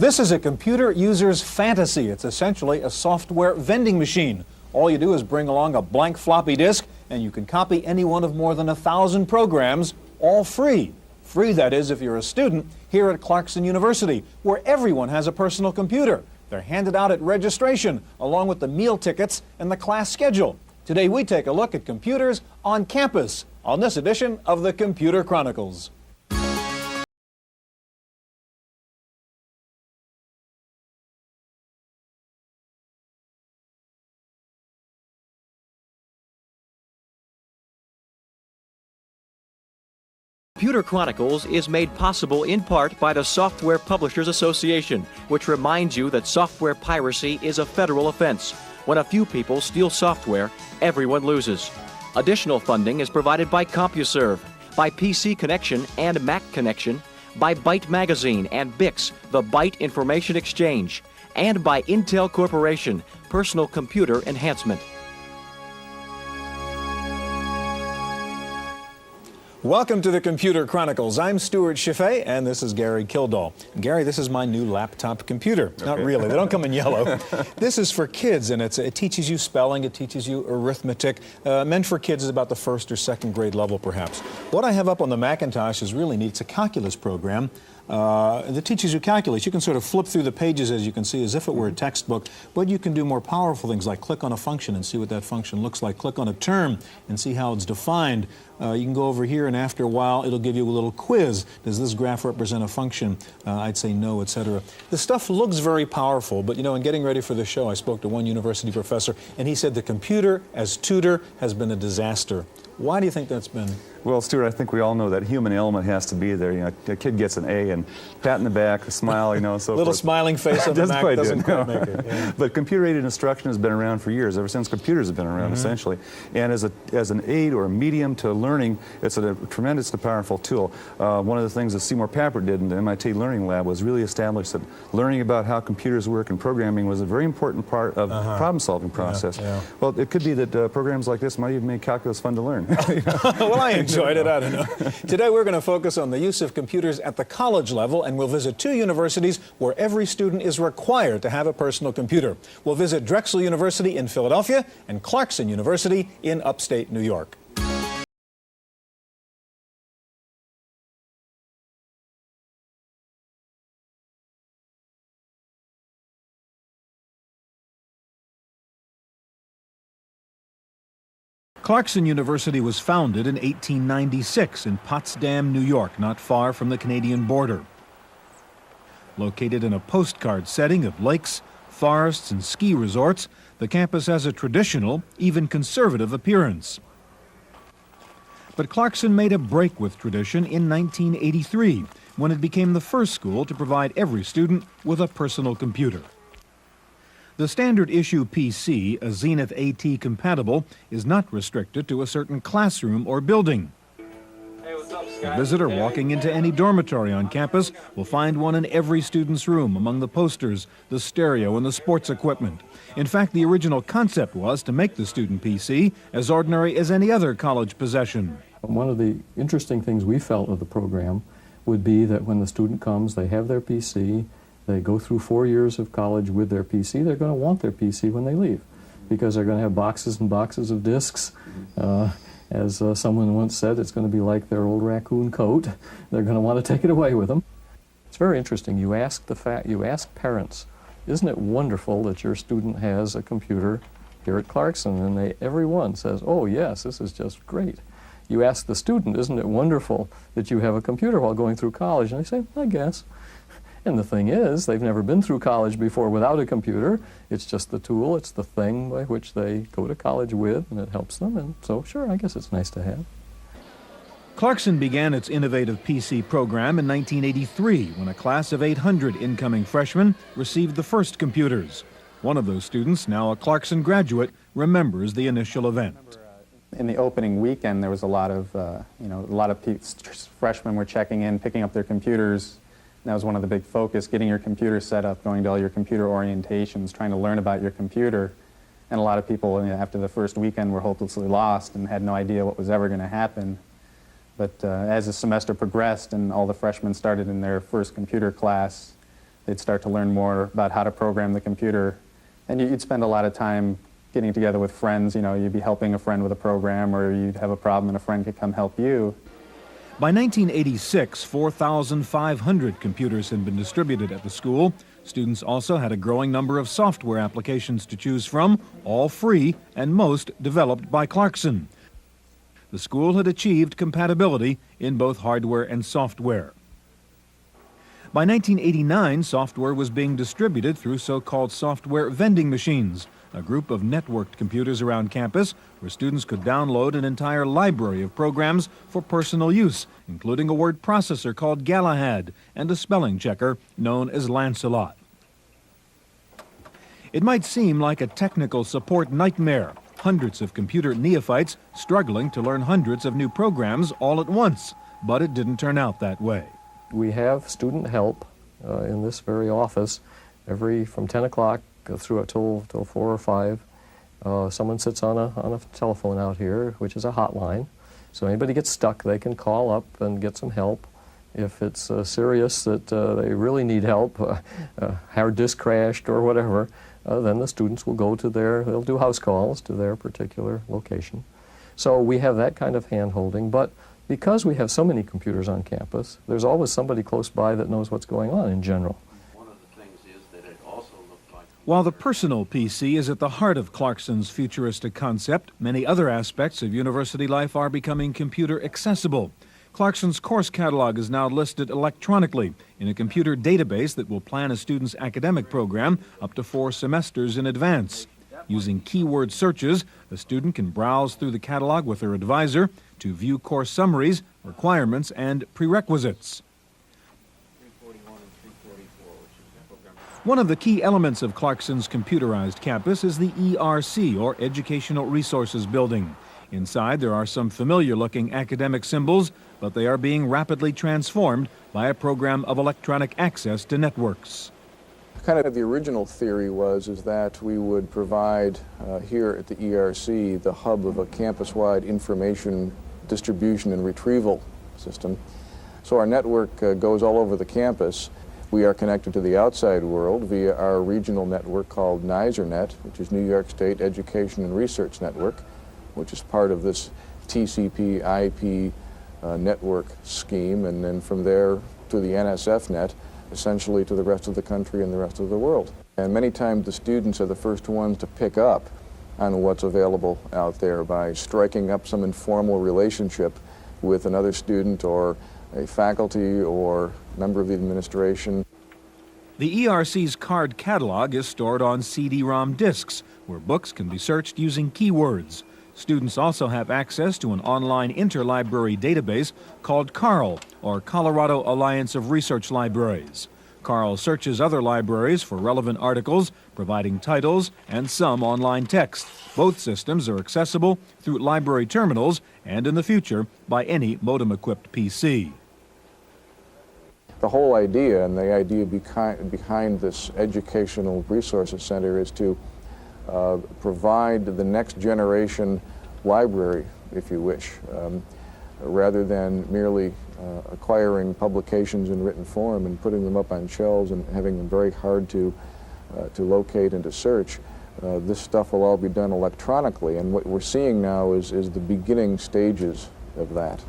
This is a computer user's fantasy. It's essentially a software vending machine. All you do is bring along a blank floppy disk, and you can copy any one of more than 1,000 programs, all free. Free, that is, if you're a student here at Clarkson University, where everyone has a personal computer. They're handed out at registration, along with the meal tickets and the class schedule. Today we take a look at computers on campus on this edition of the Computer Chronicles. Computer Chronicles is made possible in part by the Software Publishers Association, which reminds you that software piracy is a federal offense. When a few people steal software, everyone loses. Additional funding is provided by CompuServe, by PC Connection and Mac Connection, by Byte Magazine and Bix, the Byte Information Exchange, and by Intel Corporation, Personal Computer Enhancement. Welcome to the Computer Chronicles. I'm Stewart Cheifet, and this is Gary Kildall. Gary, this is my new laptop computer. Okay. Not really. They don't come in yellow. This is for kids, and it teaches you spelling. It teaches you arithmetic. Meant for kids is about the first or second grade level, perhaps. What I have up on the Macintosh is really neat. It's a calculus program that teaches you calculus. You can sort of flip through the pages, as you can see, as if it were a textbook, but you can do more powerful things like click on a function and see what that function looks like. Click on a term and see how it's defined. You can go over here, and after a while, it'll give you a little quiz. Does this graph represent a function? I'd say no, etc. The stuff looks very powerful, but you know, in getting ready for the show, I spoke to one university professor, and he said the computer as tutor has been a disaster. Why do you think that's been? Well, Stewart, I think we all know that human element has to be there. You know, a kid gets an A and pat in the back, a smile, you know, so little forth. Smiling face on the Mac doesn't quite make it. Yeah. But computer-aided instruction has been around for years, ever since computers have been around, essentially. And as an aid or a medium to learning, it's a tremendously powerful tool. One of the things that Seymour Papert did in the MIT Learning Lab was really establish that learning about how computers work and programming was a very important part of the problem-solving process. Yeah. Well, it could be that programs like this might even make calculus fun to learn. Well, I enjoyed it. I don't know. Today we're going to focus on the use of computers at the college level, and we'll visit two universities where every student is required to have a personal computer. We'll visit Drexel University in Philadelphia and Clarkson University in upstate New York. Clarkson University was founded in 1896 in Potsdam, New York, not far from the Canadian border. Located in a postcard setting of lakes, forests, and ski resorts, the campus has a traditional, even conservative appearance. But Clarkson made a break with tradition in 1983, when it became the first school to provide every student with a personal computer. The standard issue PC, a Zenith AT compatible, is not restricted to a certain classroom or building. Hey, what's up, Scott? A visitor walking into any dormitory on campus will find one in every student's room among the posters, the stereo, and the sports equipment. In fact, the original concept was to make the student PC as ordinary as any other college possession. One of the interesting things we felt of the program would be that when the student comes, they have their PC, they go through 4 years of college with their PC, they're going to want their PC when they leave, because they're going to have boxes and boxes of disks. As someone once said, it's going to be like their old raccoon coat. They're going to want to take it away with them. It's very interesting. You ask parents, isn't it wonderful that your student has a computer here at Clarkson? And everyone says, oh yes, this is just great. You ask the student, isn't it wonderful that you have a computer while going through college? And they say, I guess. And the thing is, they've never been through college before without a computer. It's just the tool, it's the thing by which they go to college with, and it helps them. And so, sure, I guess it's nice to have. Clarkson began its innovative PC program in 1983 when a class of 800 incoming freshmen received the first computers. One of those students, now a Clarkson graduate, remembers the initial event. In the opening weekend, there was a lot of freshmen were checking in, picking up their computers. That was one of the big focus, getting your computer set up, going to all your computer orientations, trying to learn about your computer. And a lot of people, after the first weekend, were hopelessly lost and had no idea what was ever going to happen. But as the semester progressed and all the freshmen started in their first computer class, they'd start to learn more about how to program the computer. And you'd spend a lot of time getting together with friends. You know, you'd be helping a friend with a program, or you'd have a problem and a friend could come help you. By 1986, 4,500 computers had been distributed at the school. Students also had a growing number of software applications to choose from, all free and most developed by Clarkson. The school had achieved compatibility in both hardware and software. By 1989, software was being distributed through so-called software vending machines, a group of networked computers around campus where students could download an entire library of programs for personal use, including a word processor called Galahad and a spelling checker known as Lancelot. It might seem like a technical support nightmare, hundreds of computer neophytes struggling to learn hundreds of new programs all at once, but it didn't turn out that way. We have student help in this very office from 10 o'clock through till 4 or 5. Someone sits on a telephone out here, which is a hotline. So anybody gets stuck, they can call up and get some help. If it's serious that they really need help, hard disk crashed or whatever, then the students will go to they'll do house calls to their particular location. So we have that kind of hand-holding, but because we have so many computers on campus, there's always somebody close by that knows what's going on in general. While the personal PC is at the heart of Clarkson's futuristic concept, many other aspects of university life are becoming computer accessible. Clarkson's course catalog is now listed electronically in a computer database that will plan a student's academic program up to 4 semesters in advance. Using keyword searches, a student can browse through the catalog with their advisor to view course summaries, requirements, and prerequisites. One of the key elements of Clarkson's computerized campus is the ERC, or Educational Resources Building. Inside, there are some familiar-looking academic symbols, but they are being rapidly transformed by a program of electronic access to networks. Kind of the original theory is that we would provide here at the ERC the hub of a campus-wide information distribution and retrieval system. So our network goes all over the campus. We are connected to the outside world via our regional network called NYSERNet, which is New York State Education and Research Network, which is part of this TCP/IP network scheme, and then from there to the NSFNet, essentially to the rest of the country and the rest of the world. And many times the students are the first ones to pick up on what's available out there by striking up some informal relationship with another student or a faculty or member of the administration. The ERC's card catalog is stored on CD-ROM disks, where books can be searched using keywords. Students also have access to an online interlibrary database called CARL, or Colorado Alliance of Research Libraries. CARL searches other libraries for relevant articles, providing titles and some online text. Both systems are accessible through library terminals and, in the future, by any modem-equipped PC. The whole idea, and the idea behind this Educational Resources Center, is to provide the next generation library, if you wish, rather than merely acquiring publications in written form and putting them up on shelves and having them very hard to locate and to search. This stuff will all be done electronically, and what we're seeing now is the beginning stages of that.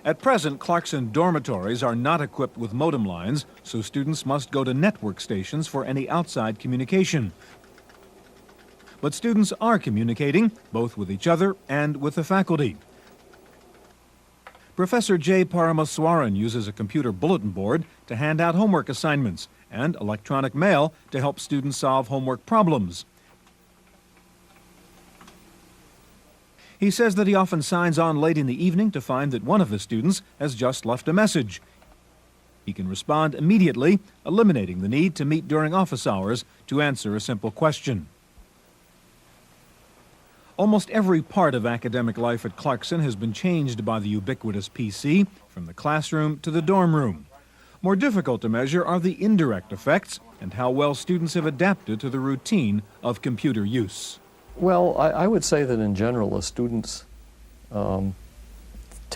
At present, Clarkson dormitories are not equipped with modem lines, so students must go to network stations for any outside communication. But students are communicating, both with each other and with the faculty. Professor J. Paramaswaran uses a computer bulletin board to hand out homework assignments and electronic mail to help students solve homework problems. He says that he often signs on late in the evening to find that one of his students has just left a message. He can respond immediately, eliminating the need to meet during office hours to answer a simple question. Almost every part of academic life at Clarkson has been changed by the ubiquitous PC, from the classroom to the dorm room. More difficult to measure are the indirect effects and how well students have adapted to the routine of computer use. Well, I would say that in general, the students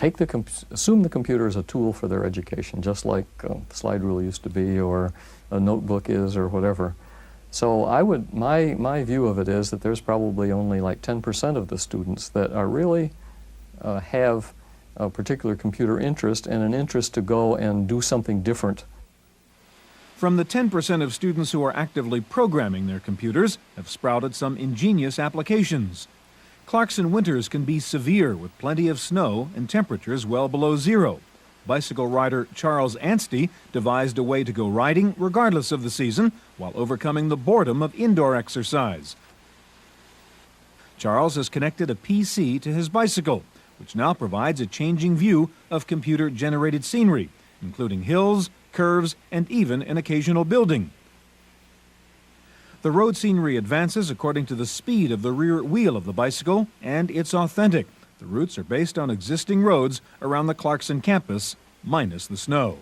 assume the computer is a tool for their education, just like slide rule used to be, or a notebook is, or whatever. So my view of it is that there's probably only like 10% of the students that are really have a particular computer interest and an interest to go and do something different. From the 10% of students who are actively programming their computers have sprouted some ingenious applications. Clarkson winters can be severe with plenty of snow and temperatures well below zero. Bicycle rider Charles Anstey devised a way to go riding regardless of the season while overcoming the boredom of indoor exercise. Charles has connected a PC to his bicycle, which now provides a changing view of computer-generated scenery, including hills, curves, and even an occasional building. The road scenery advances according to the speed of the rear wheel of the bicycle, and it's authentic. The routes are based on existing roads around the Clarkson campus, minus the snow.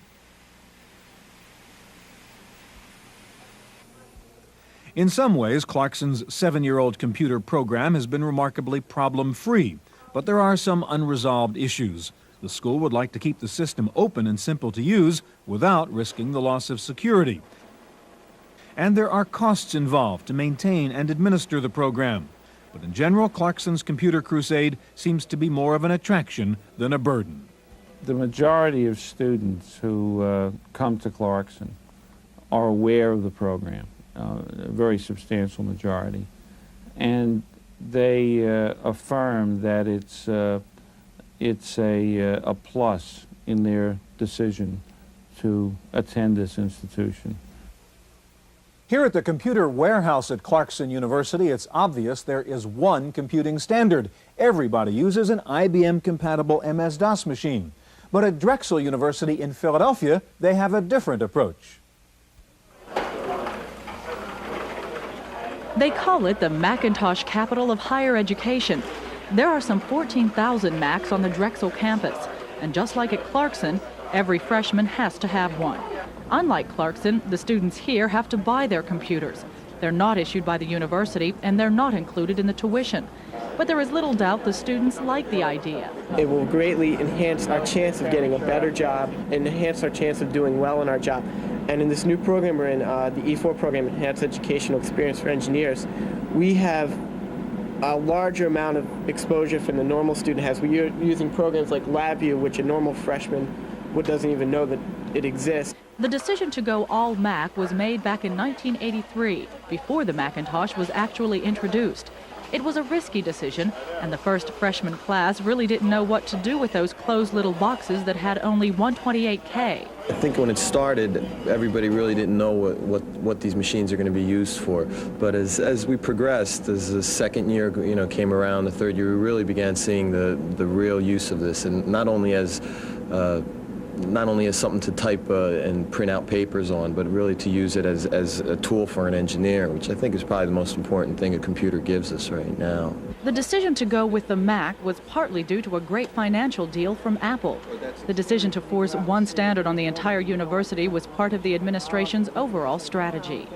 In some ways, Clarkson's 7-year-old computer program has been remarkably problem-free, but there are some unresolved issues. The school would like to keep the system open and simple to use without risking the loss of security. And there are costs involved to maintain and administer the program. But in general, Clarkson's Computer Crusade seems to be more of an attraction than a burden. The majority of students who come to Clarkson are aware of the program, a very substantial majority, and they affirm that it's a plus in their decision to attend this institution. Here at the Computer Warehouse at Clarkson University, it's obvious there is one computing standard. Everybody uses an IBM-compatible MS-DOS machine. But at Drexel University in Philadelphia, they have a different approach. They call it the Macintosh capital of higher education. There are some 14,000 Macs on the Drexel campus, and just like at Clarkson, every freshman has to have one. Unlike Clarkson, the students here have to buy their computers. They're not issued by the university, and they're not included in the tuition. But there is little doubt the students like the idea. It will greatly enhance our chance of getting a better job and enhance our chance of doing well in our job. And in this new program we're in, the E4 program, Enhanced Educational Experience for Engineers, we have a larger amount of exposure than the normal student has. We're using programs like LabVIEW, which a normal freshman doesn't even know that it exists. The decision to go all Mac was made back in 1983, before the Macintosh was actually introduced. It was a risky decision, and the first freshman class really didn't know what to do with those closed little boxes that had only 128K. I think when it started, everybody really didn't know what these machines are going to be used for. But as we progressed, as the second year came around, the third year, we really began seeing the real use of this, and not only as something to type and print out papers on, but really to use it as a tool for an engineer, which I think is probably the most important thing a computer gives us right now. The decision to go with the Mac was partly due to a great financial deal from Apple. The decision to force one standard on the entire university was part of the administration's overall strategy.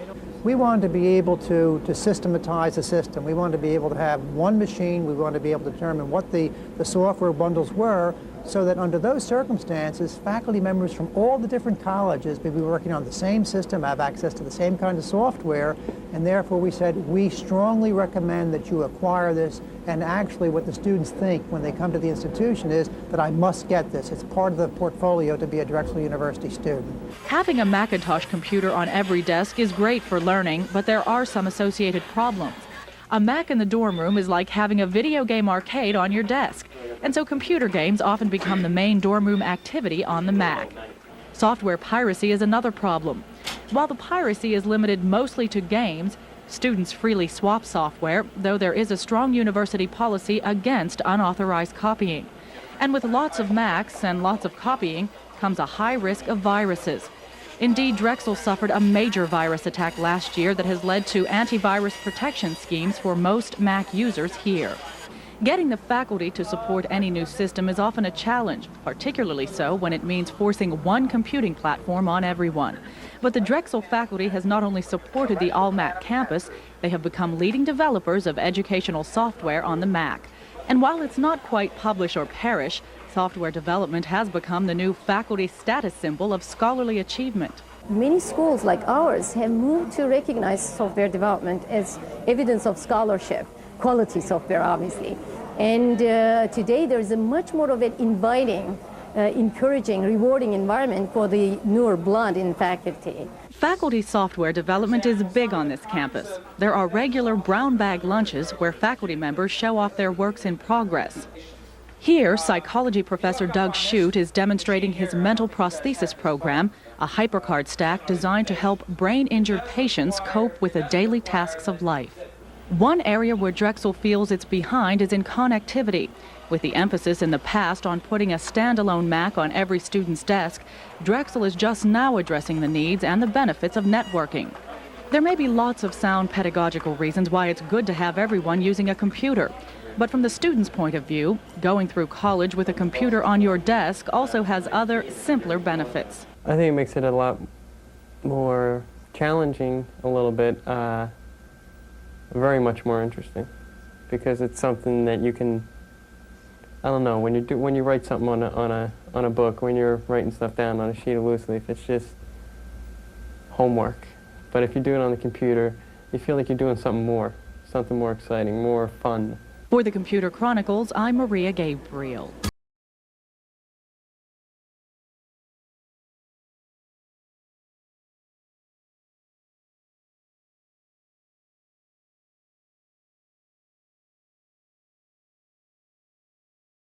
We wanted to be able to systematize the system. We wanted to be able to have one machine. We wanted to be able to determine what the software bundles were, so that under those circumstances, faculty members from all the different colleges may be working on the same system, have access to the same kind of software, and therefore we said, we strongly recommend that you acquire this, and actually what the students think when they come to the institution is that I must get this. It's part of the portfolio to be a Drexel University student. Having a Macintosh computer on every desk is great for learning, but there are some associated problems. A Mac in the dorm room is like having a video game arcade on your desk, and so computer games often become the main dorm room activity on the Mac. Software piracy is another problem. While the piracy is limited mostly to games, students freely swap software, though there is a strong university policy against unauthorized copying. And with lots of Macs and lots of copying comes a high risk of viruses. Indeed, Drexel suffered a major virus attack last year that has led to antivirus protection schemes for most Mac users here. Getting the faculty to support any new system is often a challenge, particularly so when it means forcing one computing platform on everyone. But the Drexel faculty has not only supported the all-Mac campus, they have become leading developers of educational software on the Mac. And while it's not quite publish or perish, Software development has become the new faculty status symbol of scholarly achievement. Many schools like ours have moved to recognize software development as evidence of scholarship, quality software obviously. And today there's a much more of an inviting, encouraging, rewarding environment for the newer blood in faculty. Faculty software development is big on this campus. There are regular brown bag lunches where faculty members show off their works in progress. Here, psychology professor Doug Shute is demonstrating his mental prosthesis program, a HyperCard stack designed to help brain-injured patients cope with the daily tasks of life. One area where Drexel feels it's behind is in connectivity. With the emphasis in the past on putting a standalone Mac on every student's desk, Drexel is just now addressing the needs and the benefits of networking. There may be lots of sound pedagogical reasons why it's good to have everyone using a computer. But from the student's point of view, going through college with a computer on your desk also has other, simpler benefits. I think it makes it a lot more challenging, a little bit, very much more interesting, because it's something that you can, I don't know, when you write something on a book, when you're writing stuff down on a sheet of loose leaf, it's just homework. But if you do it on the computer, you feel like you're doing something more exciting, more fun. For the Computer Chronicles, I'm Maria Gabriel.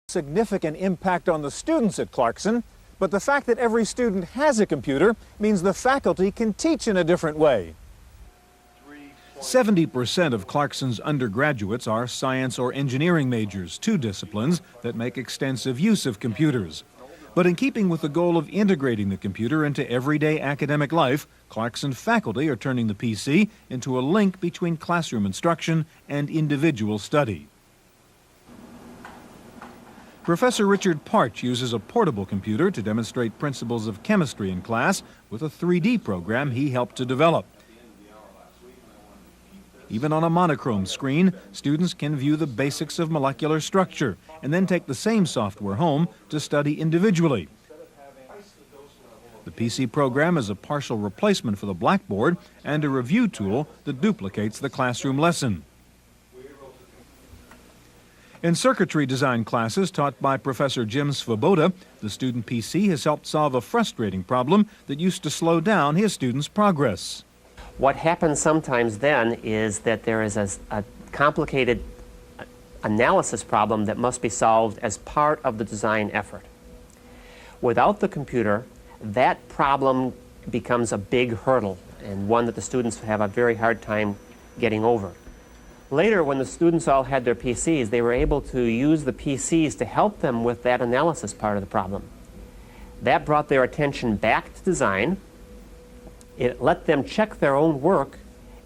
Significant impact on the students at Clarkson, but the fact that every student has a computer means the faculty can teach in a different way. 70% of Clarkson's undergraduates are science or engineering majors, two disciplines that make extensive use of computers. But in keeping with the goal of integrating the computer into everyday academic life, Clarkson faculty are turning the PC into a link between classroom instruction and individual study. Professor Richard Parch uses a portable computer to demonstrate principles of chemistry in class with a 3D program he helped to develop. Even on a monochrome screen, students can view the basics of molecular structure and then take the same software home to study individually. The PC program is a partial replacement for the blackboard and a review tool that duplicates the classroom lesson. In circuitry design classes taught by Professor Jim Svoboda, the student PC has helped solve a frustrating problem that used to slow down his students' progress. What happens sometimes then is that there is a complicated analysis problem that must be solved as part of the design effort. Without the computer, that problem becomes a big hurdle and one that the students have a very hard time getting over. Later, when the students all had their PCs, they were able to use the PCs to help them with that analysis part of the problem. That brought their attention back to design. It let them check their own work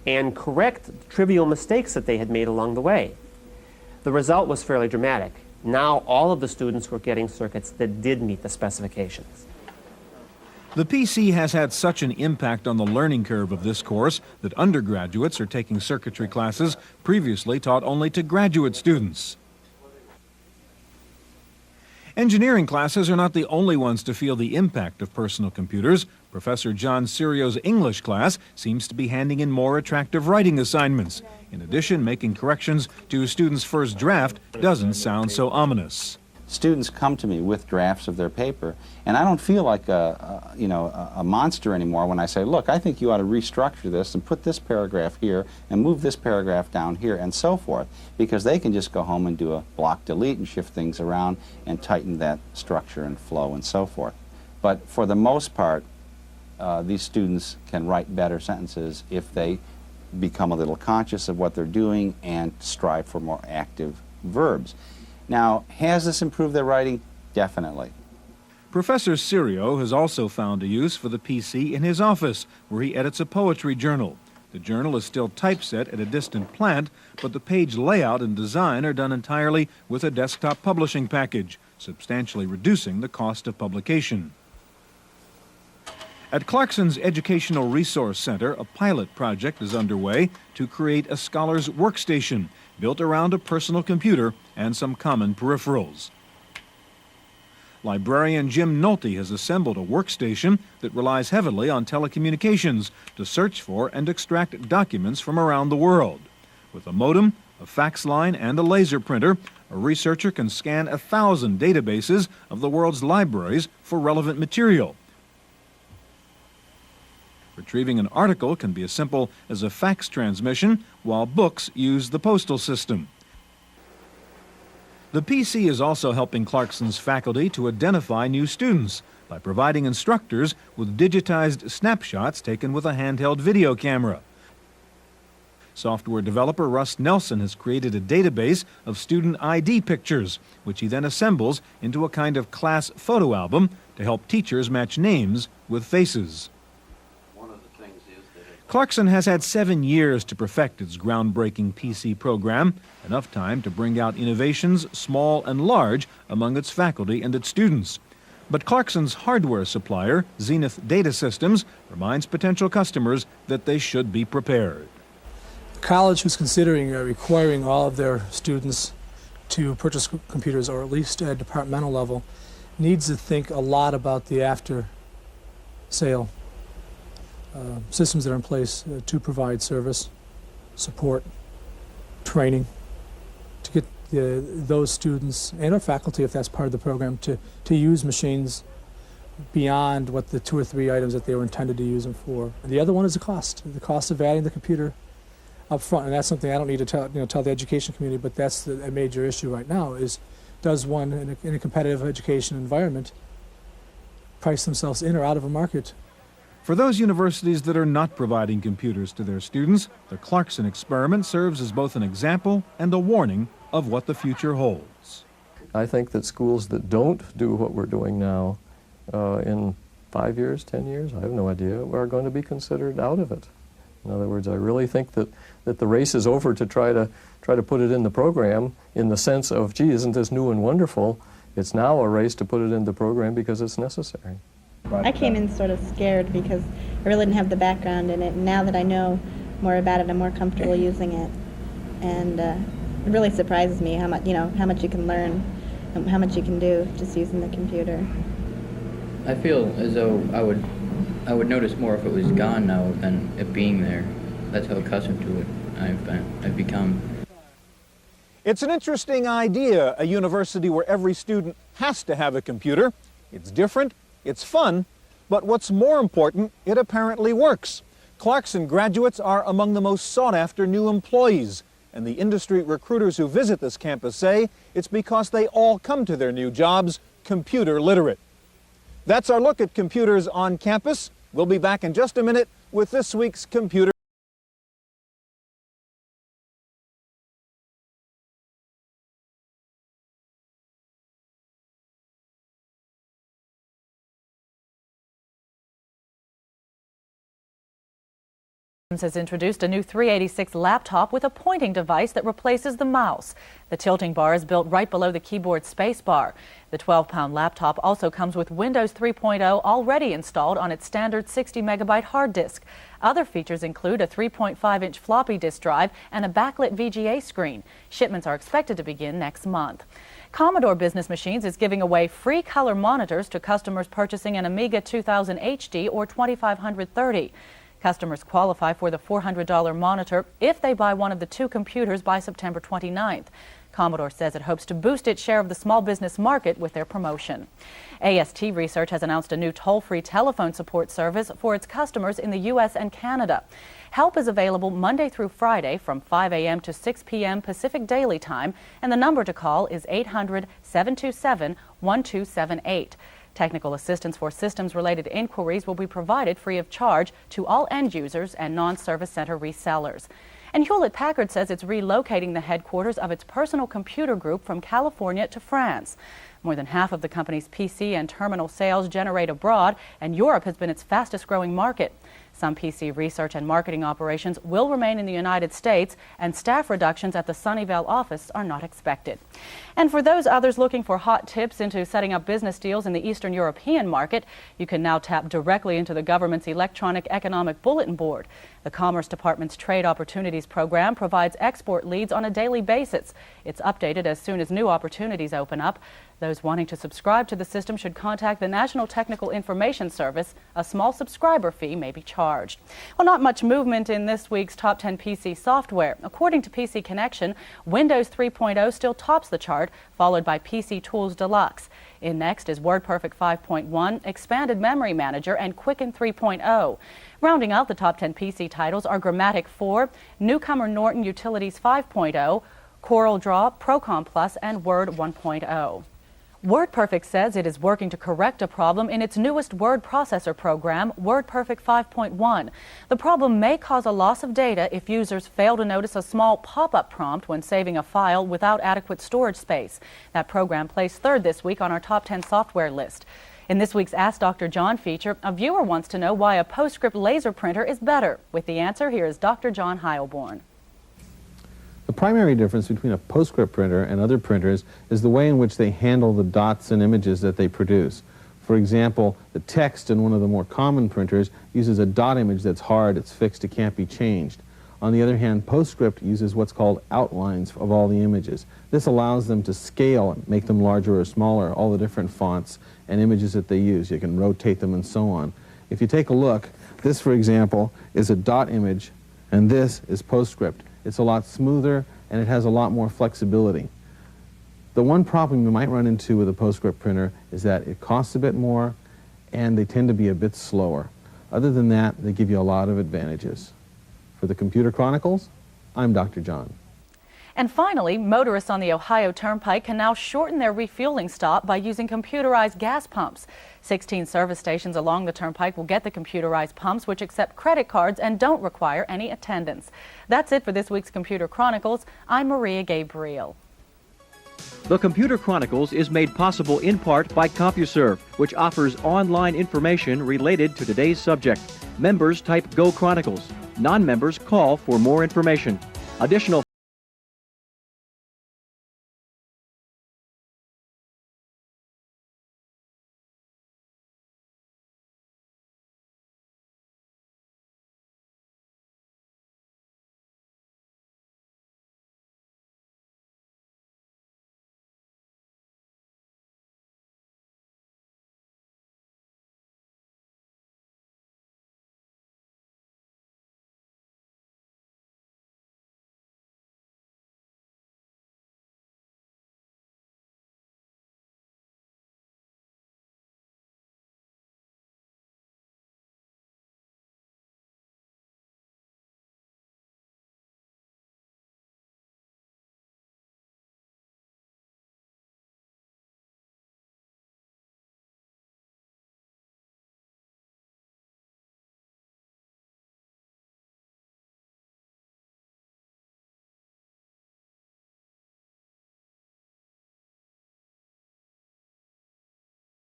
and correct trivial mistakes that they had made along the way. The result was fairly dramatic. Now all of the students were getting circuits that did meet the specifications. The PC has had such an impact on the learning curve of this course that undergraduates are taking circuitry classes previously taught only to graduate students. Engineering classes are not the only ones to feel the impact of personal computers. Professor John Sirio's English class seems to be handing in more attractive writing assignments. In addition, making corrections to a student's first draft doesn't sound so ominous. Students come to me with drafts of their paper, and I don't feel like a monster anymore when I say, look, I think you ought to restructure this and put this paragraph here and move this paragraph down here and so forth, because they can just go home and do a block delete and shift things around and tighten that structure and flow and so forth. But for the most part, these students can write better sentences if they become a little conscious of what they're doing and strive for more active verbs. Now, has this improved their writing? Definitely. Professor Sirio has also found a use for the PC in his office, where he edits a poetry journal. The journal is still typeset at a distant plant, but the page layout and design are done entirely with a desktop publishing package, substantially reducing the cost of publication. At Clarkson's Educational Resource Center, a pilot project is underway to create a scholar's workstation built around a personal computer and some common peripherals. librarian Jim Nolte has assembled a workstation that relies heavily on telecommunications to search for and extract documents from around the world. With a modem, a fax line, and a laser printer, a researcher can scan 1,000 databases of the world's libraries for relevant material. Retrieving an article can be as simple as a fax transmission, while books use the postal system. The PC is also helping Clarkson's faculty to identify new students by providing instructors with digitized snapshots taken with a handheld video camera. Software developer Russ Nelson has created a database of student ID pictures, which he then assembles into a kind of class photo album to help teachers match names with faces. Clarkson has had 7 years to perfect its groundbreaking PC program, enough time to bring out innovations small and large among its faculty and its students. But Clarkson's hardware supplier, Zenith Data Systems, reminds potential customers that they should be prepared. The college who's considering requiring all of their students to purchase computers, or at least at a departmental level, needs to think a lot about the after-sale systems that are in place to provide service, support, training, to get those students and our faculty, if that's part of the program, to use machines beyond what the 2 or 3 items that they were intended to use them for. And the other one is the cost of adding the computer up front, and that's something I don't need to tell the education community, but that's a major issue right now, is does one in a competitive education environment price themselves in or out of a market? For those universities that are not providing computers to their students, the Clarkson experiment serves as both an example and a warning of what the future holds. I think that schools that don't do what we're doing now in 5 years, 10 years, I have no idea, are going to be considered out of it. In other words, I really think that the race is over to try to put it in the program in the sense of, gee, isn't this new and wonderful? It's now a race to put it in the program because it's necessary. I came in sort of scared because I really didn't have the background in it. And now that I know more about it, I'm more comfortable using it. And it really surprises me how much you can learn, and how much you can do just using the computer. I feel as though I would notice more if it was gone now than it being there. That's how accustomed to it I've become. It's an interesting idea, a university where every student has to have a computer. It's different, it's fun, but what's more important, it apparently works. Clarkson graduates are among the most sought-after new employees, and the industry recruiters who visit this campus say it's because they all come to their new jobs computer literate. That's our look at computers on campus. We'll be back in just a minute with this week's Computer. Has introduced a new 386 laptop with a pointing device that replaces the mouse. The tilting bar is built right below the keyboard space bar. The 12-pound laptop also comes with Windows 3.0 already installed on its standard 60-megabyte hard disk. Other features include a 3.5-inch floppy disk drive and a backlit VGA screen. Shipments are expected to begin next month. Commodore Business Machines is giving away free color monitors to customers purchasing an Amiga 2000 HD or 2530. Customers qualify for the $400 monitor if they buy one of the 2 computers by September 29th. Commodore says it hopes to boost its share of the small business market with their promotion. AST Research has announced a new toll-free telephone support service for its customers in the U.S. and Canada. Help is available Monday through Friday from 5 a.m. to 6 p.m. Pacific Daily Time, and the number to call is 800-727-1278. Technical assistance for systems-related inquiries will be provided free of charge to all end users and non-service center resellers. And Hewlett-Packard says it's relocating the headquarters of its personal computer group from California to France. More than half of the company's PC and terminal sales generate abroad, and Europe has been its fastest-growing market. Some PC research and marketing operations will remain in the United States, and staff reductions at the Sunnyvale office are not expected. And for those others looking for hot tips into setting up business deals in the Eastern European market, you can now tap directly into the government's electronic economic bulletin board. The Commerce Department's Trade Opportunities Program provides export leads on a daily basis. It's updated as soon as new opportunities open up. Those wanting to subscribe to the system should contact the National Technical Information Service. A small subscriber fee may be charged. Well, not much movement in this week's Top 10 PC software. According to PC Connection, Windows 3.0 still tops the chart, followed by PC Tools Deluxe. In next is WordPerfect 5.1, Expanded Memory Manager, and Quicken 3.0. Rounding out the top 10 PC titles are Grammatic 4, Newcomer Norton Utilities 5.0, CorelDRAW, Procom Plus, and Word 1.0. WordPerfect says it is working to correct a problem in its newest word processor program, WordPerfect 5.1. The problem may cause a loss of data if users fail to notice a small pop-up prompt when saving a file without adequate storage space. That program placed third this week on our top 10 software list. In this week's Ask Dr. John feature, a viewer wants to know why a PostScript laser printer is better. With the answer, here is Dr. John Heilborn. The primary difference between a PostScript printer and other printers is the way in which they handle the dots and images that they produce. For example, the text in one of the more common printers uses a dot image that's hard, it's fixed, it can't be changed. On the other hand, PostScript uses what's called outlines of all the images. This allows them to scale and make them larger or smaller, all the different fonts and images that they use. You can rotate them and so on. If you take a look, this, for example, is a dot image, and this is PostScript. It's a lot smoother, and it has a lot more flexibility. The one problem you might run into with a PostScript printer is that it costs a bit more, and they tend to be a bit slower. Other than that, they give you a lot of advantages. For the Computer Chronicles, I'm Dr. John. And finally, motorists on the Ohio Turnpike can now shorten their refueling stop by using computerized gas pumps. 16 service stations along the Turnpike will get the computerized pumps, which accept credit cards and don't require any attendance. That's it for this week's Computer Chronicles. I'm Maria Gabriel. The Computer Chronicles is made possible in part by CompuServe, which offers online information related to today's subject. Members type Go Chronicles. Non-members call for more information. Additional